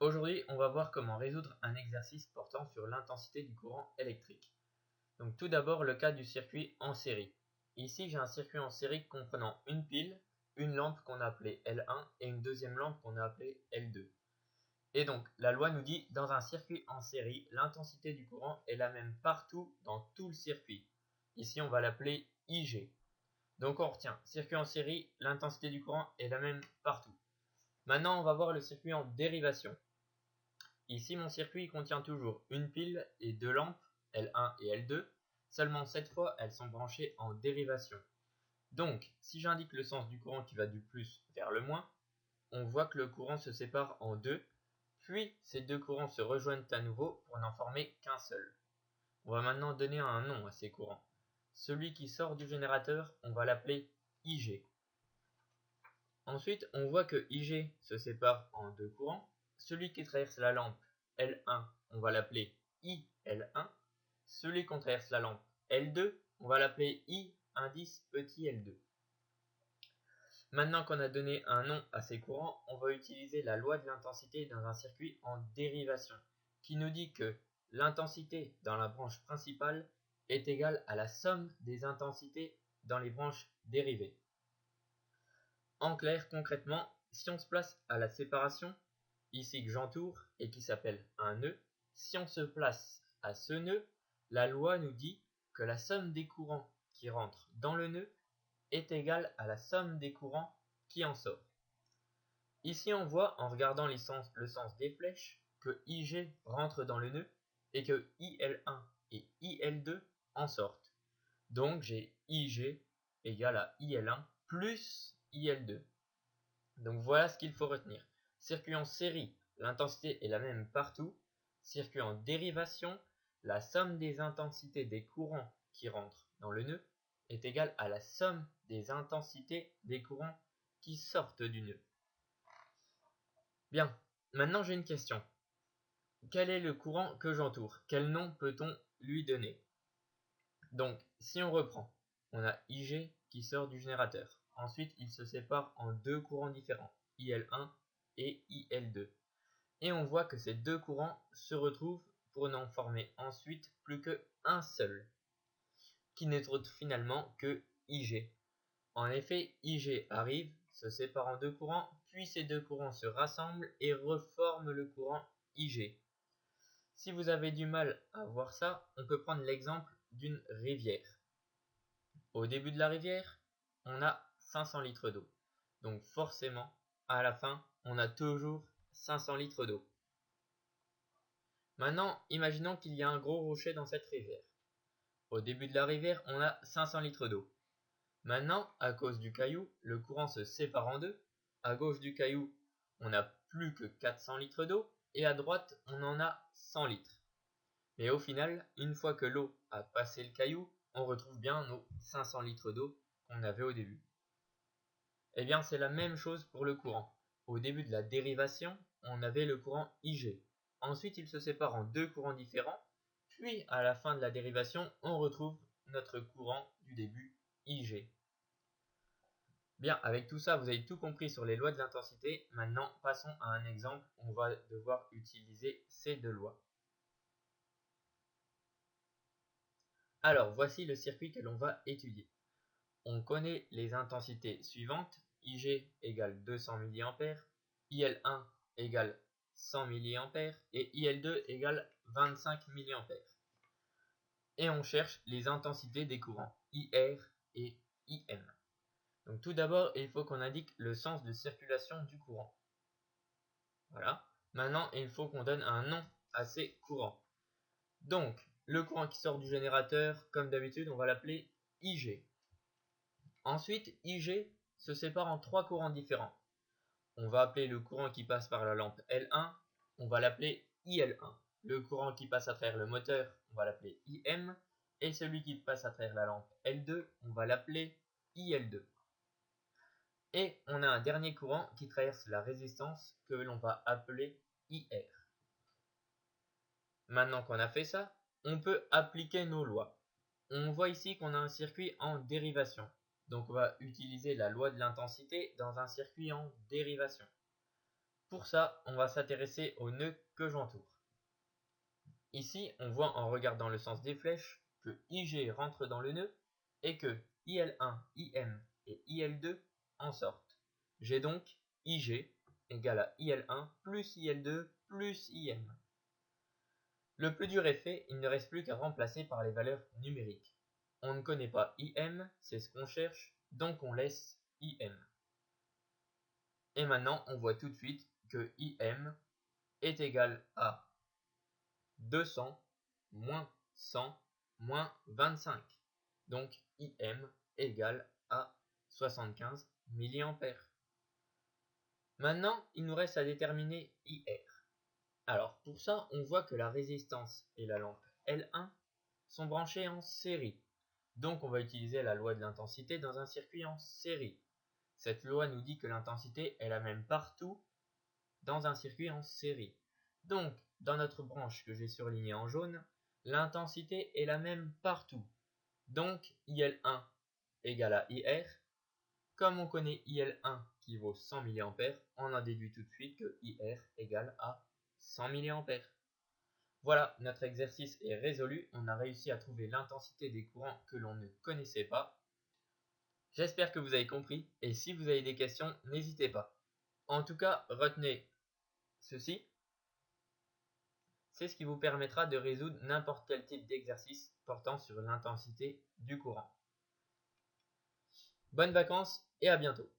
Aujourd'hui, on va voir comment résoudre un exercice portant sur l'intensité du courant électrique. Donc tout d'abord, le cas du circuit en série. Ici, j'ai un circuit en série comprenant une pile, une lampe qu'on a appelée L1 et une deuxième lampe qu'on a appelée L2. Et donc, la loi nous dit, dans un circuit en série, l'intensité du courant est la même partout dans tout le circuit. Ici, on va l'appeler IG. Donc on retient, circuit en série, l'intensité du courant est la même partout. Maintenant, on va voir le circuit en dérivation. Ici, mon circuit contient toujours une pile et deux lampes, L1 et L2, seulement cette fois, elles sont branchées en dérivation. Donc, si j'indique le sens du courant qui va du plus vers le moins, on voit que le courant se sépare en deux, puis ces deux courants se rejoignent à nouveau pour n'en former qu'un seul. On va maintenant donner un nom à ces courants. Celui qui sort du générateur, on va l'appeler IG. Ensuite, on voit que IG se sépare en deux courants. Celui qui traverse la lampe L1, on va l'appeler IL1. Celui qui traverse la lampe L2, on va l'appeler I indice petit L2. Maintenant qu'on a donné un nom à ces courants, on va utiliser la loi de l'intensité dans un circuit en dérivation, qui nous dit que l'intensité dans la branche principale est égale à la somme des intensités dans les branches dérivées. En clair, concrètement, si on se place à la séparation, ici que j'entoure et qui s'appelle un nœud, si on se place à ce nœud, la loi nous dit que la somme des courants qui rentrent dans le nœud est égale à la somme des courants qui en sortent. Ici, on voit, en regardant le sens des flèches, que IG rentre dans le nœud et que IL1 et IL2 en sortent. Donc, j'ai IG égale à IL1 plus IL2. Donc, voilà ce qu'il faut retenir. Circuit en série, l'intensité est la même partout. Circuit en dérivation, la somme des intensités des courants qui rentrent dans le nœud est égale à la somme des intensités des courants qui sortent du nœud. Bien, maintenant j'ai une question. Quel est le courant que j'entoure? Quel nom peut-on lui donner? Donc, si on reprend, on a IG qui sort du générateur. Ensuite, il se sépare en deux courants différents, IL1 et IL2. Et on voit que ces deux courants se retrouvent pour n'en former ensuite plus qu'un seul, qui n'est autre finalement que IG. En effet, IG arrive, se sépare en deux courants, puis ces deux courants se rassemblent et reforment le courant IG. Si vous avez du mal à voir ça, on peut prendre l'exemple d'une rivière. Au début de la rivière, on a 500 litres d'eau. Donc forcément, à la fin, on a toujours 500 litres d'eau. Maintenant, imaginons qu'il y a un gros rocher dans cette rivière. Au début de la rivière, on a 500 litres d'eau. Maintenant, à cause du caillou, le courant se sépare en deux. À gauche du caillou, on n'a plus que 400 litres d'eau et à droite, on en a 100 litres. Mais au final, une fois que l'eau a passé le caillou, on retrouve bien nos 500 litres d'eau qu'on avait au début. Eh bien, c'est la même chose pour le courant. Au début de la dérivation, on avait le courant IG. Ensuite, il se sépare en deux courants différents. Puis, à la fin de la dérivation, on retrouve notre courant du début, IG. Bien, avec tout ça, vous avez tout compris sur les lois de l'intensité. Maintenant, passons à un exemple où on va devoir utiliser ces deux lois. Alors, voici le circuit que l'on va étudier. On connaît les intensités suivantes. IG égale 200 mA, IL1 égale 100 mA et IL2 égale 25 mA. Et on cherche les intensités des courants IR et IM. Donc tout d'abord, il faut qu'on indique le sens de circulation du courant. Voilà. Maintenant, il faut qu'on donne un nom à ces courants. Donc, le courant qui sort du générateur, comme d'habitude, on va l'appeler IG. Ensuite, IG se sépare en trois courants différents. On va appeler le courant qui passe par la lampe L1, on va l'appeler IL1. Le courant qui passe à travers le moteur, on va l'appeler IM. Et celui qui passe à travers la lampe L2, on va l'appeler IL2. Et on a un dernier courant qui traverse la résistance que l'on va appeler IR. Maintenant qu'on a fait ça, on peut appliquer nos lois. On voit ici qu'on a un circuit en dérivation. Donc on va utiliser la loi de l'intensité dans un circuit en dérivation. Pour ça, on va s'intéresser au nœud que j'entoure. Ici, on voit en regardant le sens des flèches que IG rentre dans le nœud et que IL1, IM et IL2 en sortent. J'ai donc IG égale à IL1 plus IL2 plus IM. Le plus dur est fait, il ne reste plus qu'à remplacer par les valeurs numériques. On ne connaît pas IM, c'est ce qu'on cherche, donc on laisse IM. Et maintenant, on voit tout de suite que IM est égal à 200 moins 100 moins 25. Donc IM égale à 75 mA. Maintenant, il nous reste à déterminer IR. Alors pour ça, on voit que la résistance et la lampe L1 sont branchées en série. Donc on va utiliser la loi de l'intensité dans un circuit en série. Cette loi nous dit que l'intensité est la même partout dans un circuit en série. Donc, dans notre branche que j'ai surlignée en jaune, l'intensité est la même partout. Donc, IL1 égale à IR. Comme on connaît IL1 qui vaut 100 mA, on en déduit tout de suite que IR égale à 100 mA. Voilà, notre exercice est résolu. On a réussi à trouver l'intensité des courants que l'on ne connaissait pas. J'espère que vous avez compris, et si vous avez des questions, n'hésitez pas. En tout cas, retenez ceci, c'est ce qui vous permettra de résoudre n'importe quel type d'exercice portant sur l'intensité du courant. Bonnes vacances et à bientôt.